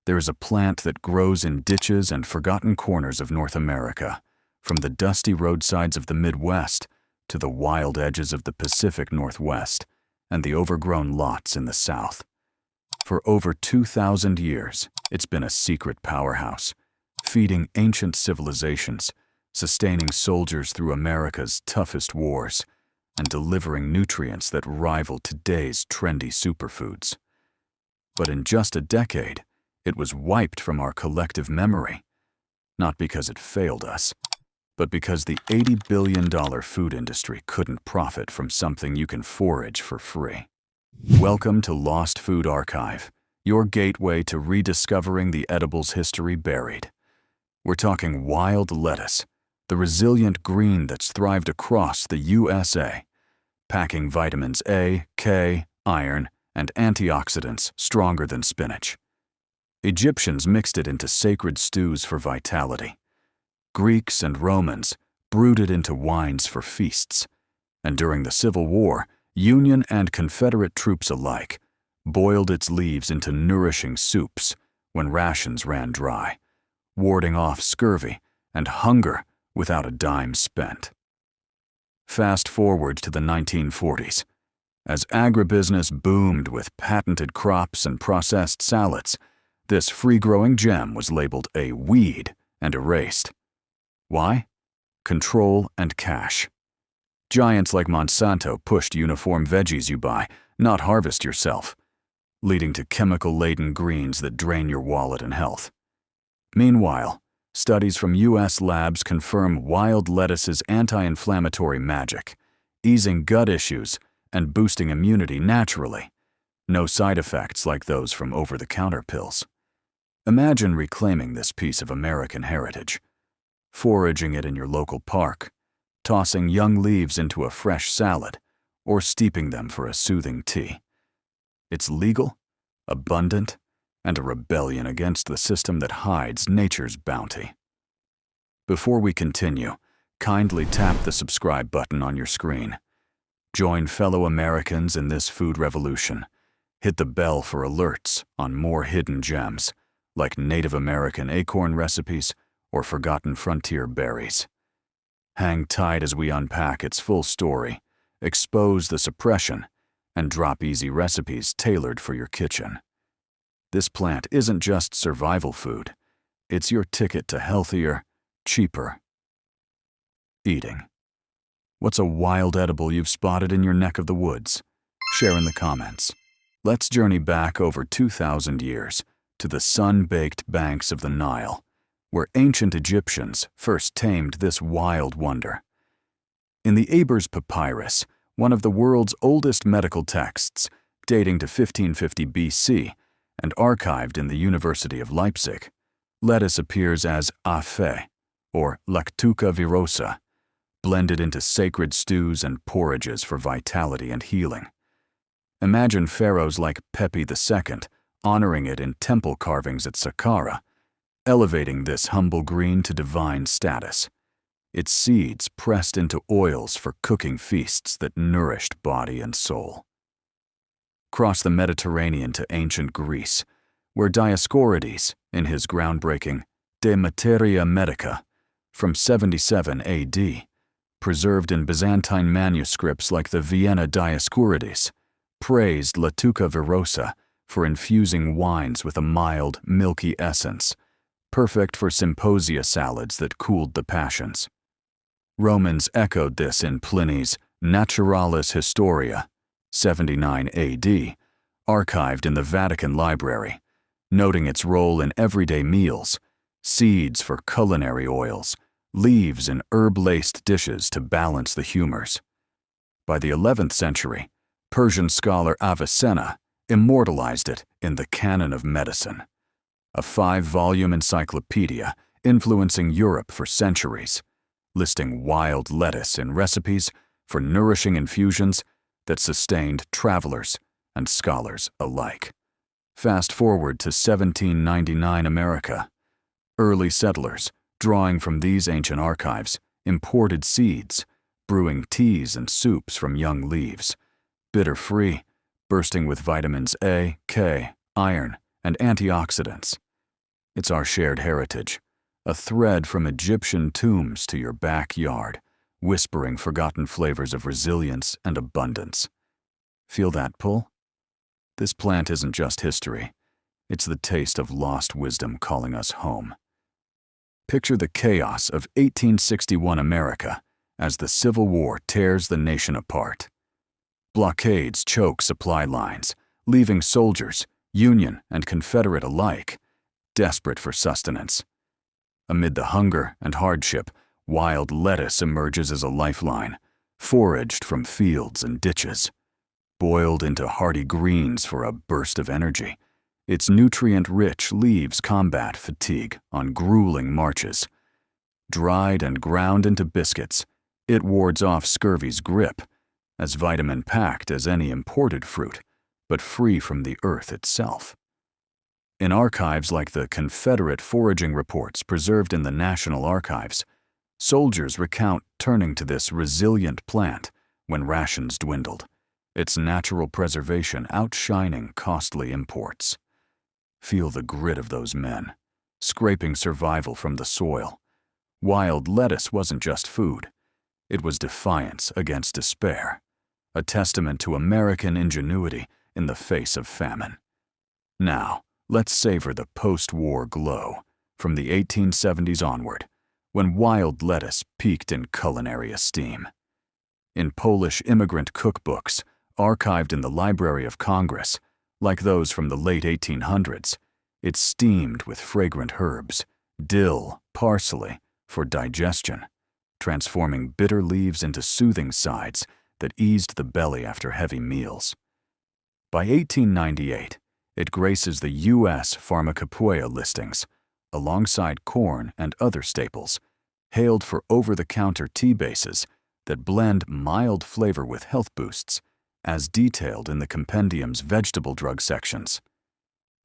There is a plant that grows in ditches and forgotten corners of North America, from the dusty roadsides of the Midwest to the wild edges of the Pacific Northwest and the overgrown lots in the South. For over 2,000 years, it's been a secret powerhouse, feeding ancient civilizations, sustaining soldiers through America's toughest wars, and delivering nutrients that rival today's trendy superfoods. But in just a decade, it was wiped from our collective memory, not because it failed us, but because the $80 billion food industry couldn't profit from something you can forage for free. Welcome to Lost Food Archive, your gateway to rediscovering the edibles history buried. We're talking wild lettuce, the resilient green that's thrived across the USA, packing vitamins A, K, iron, and antioxidants stronger than spinach. Egyptians mixed it into sacred stews for vitality. Greeks and Romans brewed it into wines for feasts. And during the Civil War, Union and Confederate troops alike boiled its leaves into nourishing soups when rations ran dry, warding off scurvy and hunger without a dime spent. Fast forward to the 1940s. As agribusiness boomed with patented crops and processed salads, this free-growing gem was labeled a weed and erased. Why? Control and cash. Giants like Monsanto pushed uniform veggies you buy, not harvest yourself, leading to chemical-laden greens that drain your wallet and health. Meanwhile, studies from U.S. labs confirm wild lettuce's anti-inflammatory magic, easing gut issues and boosting immunity naturally. No side effects like those from over-the-counter pills. Imagine reclaiming this piece of American heritage, foraging it in your local park, tossing young leaves into a fresh salad, or steeping them for a soothing tea. It's legal, abundant, and a rebellion against the system that hides nature's bounty. Before we continue, kindly tap the subscribe button on your screen. Join fellow Americans in this food revolution. Hit the bell for alerts on more hidden gems, like Native American acorn recipes or forgotten frontier berries. Hang tight as we unpack its full story, expose the suppression, and drop easy recipes tailored for your kitchen. This plant isn't just survival food. It's your ticket to healthier, cheaper eating. What's a wild edible you've spotted in your neck of the woods? Share in the comments. Let's journey back over 2,000 years to the sun-baked banks of the Nile, where ancient Egyptians first tamed this wild wonder. In the Ebers Papyrus, one of the world's oldest medical texts, dating to 1550 BC and archived in the University of Leipzig, lettuce appears as afe, or lactuca virosa, blended into sacred stews and porridges for vitality and healing. Imagine pharaohs like Pepi II honoring it in temple carvings at Saqqara, elevating this humble green to divine status. Its seeds pressed into oils for cooking feasts that nourished body and soul. Cross the Mediterranean to ancient Greece, where Dioscorides, in his groundbreaking De Materia Medica from 77 AD, preserved in Byzantine manuscripts like the Vienna Dioscorides, praised lactuca virosa for infusing wines with a mild, milky essence, perfect for symposia salads that cooled the passions. Romans echoed this in Pliny's Naturalis Historia, 79 AD, archived in the Vatican Library, noting its role in everyday meals, seeds for culinary oils, leaves in herb-laced dishes to balance the humors. By the 11th century, Persian scholar Avicenna immortalized it in the Canon of Medicine, a 5-volume encyclopedia influencing Europe for centuries, listing wild lettuce in recipes for nourishing infusions that sustained travelers and scholars alike. Fast forward to 1799 America. Early settlers, drawing from these ancient archives, imported seeds, brewing teas and soups from young leaves, bitter-free, bursting with vitamins A, K, iron, and antioxidants. It's our shared heritage, a thread from Egyptian tombs to your backyard, whispering forgotten flavors of resilience and abundance. Feel that pull? This plant isn't just history. It's the taste of lost wisdom calling us home. Picture the chaos of 1861 America as the Civil War tears the nation apart. Blockades choke supply lines, leaving soldiers, Union and Confederate alike, desperate for sustenance. Amid the hunger and hardship, wild lettuce emerges as a lifeline, foraged from fields and ditches. Boiled into hearty greens for a burst of energy, its nutrient-rich leaves combat fatigue on grueling marches. Dried and ground into biscuits, it wards off scurvy's grip, as vitamin-packed as any imported fruit, but free from the earth itself. In archives like the Confederate foraging reports preserved in the National Archives, soldiers recount turning to this resilient plant when rations dwindled, its natural preservation outshining costly imports. Feel the grit of those men, scraping survival from the soil. Wild lettuce wasn't just food. It was defiance against despair, a testament to American ingenuity in the face of famine. Now, let's savor the post-war glow from the 1870s onward, when wild lettuce peaked in culinary esteem. In Polish immigrant cookbooks, archived in the Library of Congress, like those from the late 1800s, it's steamed with fragrant herbs, dill, parsley, for digestion, transforming bitter leaves into soothing sides that eased the belly after heavy meals. By 1898, it graces the U.S. Pharmacopoeia listings, alongside corn and other staples, hailed for over-the-counter tea bases that blend mild flavor with health boosts, as detailed in the compendium's vegetable drug sections.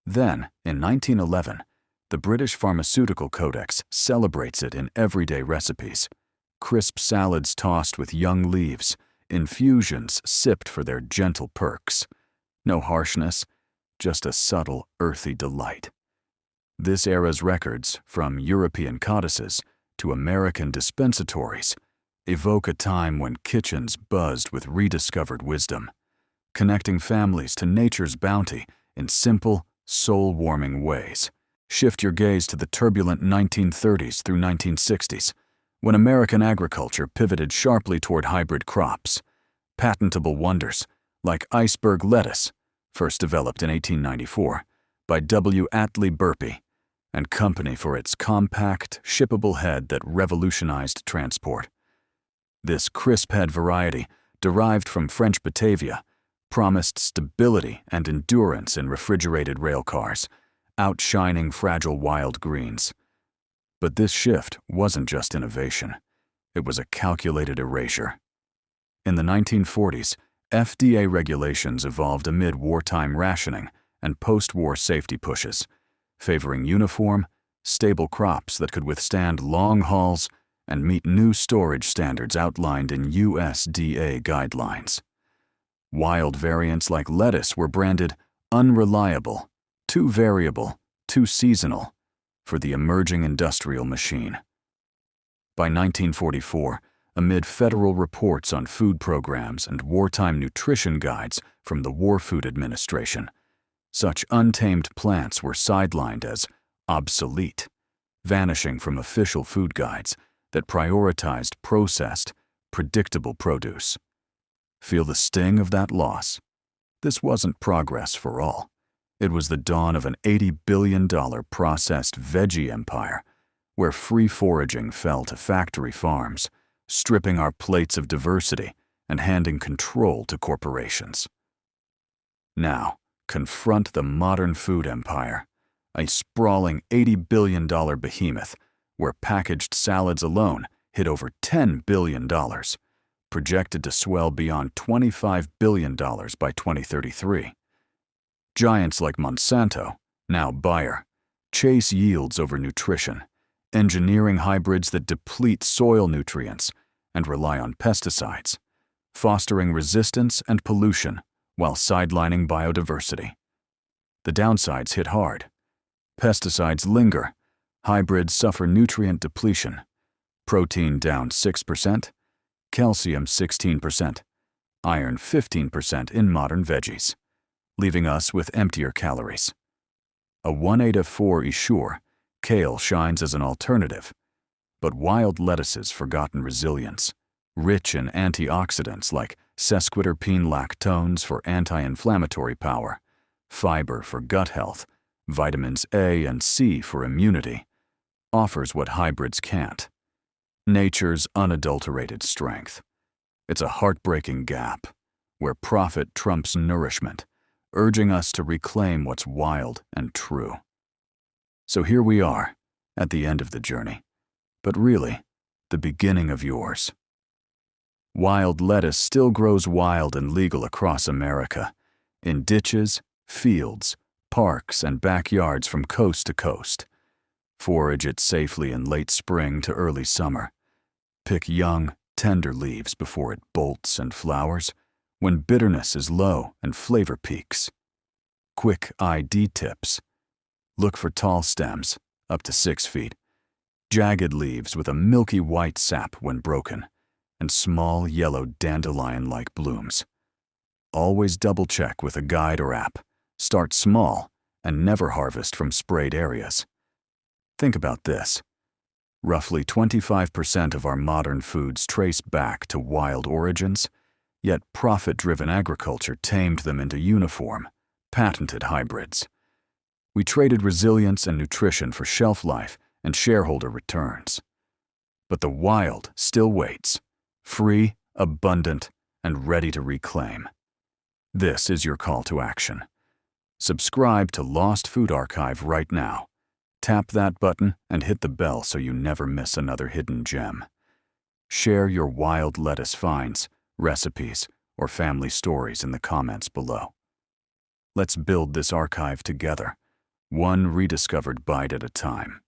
Then, in 1911, the British Pharmaceutical Codex celebrates it in everyday recipes: crisp salads tossed with young leaves, infusions sipped for their gentle perks. No harshness, just a subtle, earthy delight. This era's records, from European codices to American dispensatories, evoke a time when kitchens buzzed with rediscovered wisdom, connecting families to nature's bounty in simple, soul-warming ways. Shift your gaze to the turbulent 1930s through 1960s, when American agriculture pivoted sharply toward hybrid crops. Patentable wonders, like iceberg lettuce, first developed in 1894 by W. Atlee Burpee and Company for its compact, shippable head that revolutionized transport. This crisp-head variety, derived from French Batavia, promised stability and endurance in refrigerated rail cars, outshining fragile wild greens. But this shift wasn't just innovation. It was a calculated erasure. In the 1940s, FDA regulations evolved amid wartime rationing and post-war safety pushes, favoring uniform, stable crops that could withstand long hauls and meet new storage standards outlined in USDA guidelines. Wild variants like lettuce were branded unreliable, too variable, too seasonal for the emerging industrial machine. By 1944, amid federal reports on food programs and wartime nutrition guides from the War Food Administration, such untamed plants were sidelined as obsolete, vanishing from official food guides that prioritized processed, predictable produce. Feel the sting of that loss? This wasn't progress for all. It was the dawn of an $80 billion processed veggie empire, where free foraging fell to factory farms, stripping our plates of diversity and handing control to corporations. Now, confront the modern food empire, a sprawling $80 billion behemoth where packaged salads alone hit over $10 billion, projected to swell beyond $25 billion by 2033. Giants like Monsanto, now Bayer, chase yields over nutrition, engineering hybrids that deplete soil nutrients and rely on pesticides, fostering resistance and pollution while sidelining biodiversity. The downsides hit hard. Pesticides linger. Hybrids suffer nutrient depletion. Protein down 6%, calcium 16%, iron 15% in modern veggies, leaving us with emptier calories. A 1A4 is sure, kale shines as an alternative, but wild lettuce's forgotten resilience, rich in antioxidants like sesquiterpene lactones for anti-inflammatory power, fiber for gut health, vitamins A and C for immunity, offers what hybrids can't. Nature's unadulterated strength. It's a heartbreaking gap, where profit trumps nourishment, urging us to reclaim what's wild and true. So here we are, at the end of the journey, but really, the beginning of yours. Wild lettuce still grows wild and legal across America, in ditches, fields, parks, and backyards from coast to coast. Forage it safely in late spring to early summer. Pick young, tender leaves before it bolts and flowers, when bitterness is low and flavor peaks. Quick ID tips. Look for tall stems, up to 6 feet, jagged leaves with a milky white sap when broken, and small yellow dandelion-like blooms. Always double-check with a guide or app. Start small and never harvest from sprayed areas. Think about this. Roughly 25% of our modern foods trace back to wild origins, yet profit-driven agriculture tamed them into uniform, patented hybrids. We traded resilience and nutrition for shelf life and shareholder returns. But the wild still waits, free, abundant, and ready to reclaim. This is your call to action. Subscribe to Lost Food Archive right now. Tap that button and hit the bell so you never miss another hidden gem. Share your wild lettuce finds, recipes, or family stories in the comments below. Let's build this archive together, one rediscovered bite at a time.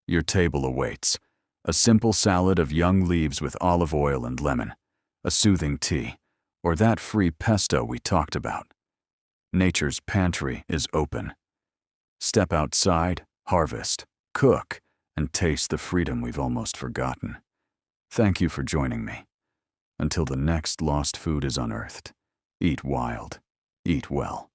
Your table awaits. A simple salad of young leaves with olive oil and lemon, a soothing tea, or that free pesto we talked about. Nature's pantry is open. Step outside, harvest, cook, and taste the freedom we've almost forgotten. Thank you for joining me. Until the next lost food is unearthed, eat wild, eat well.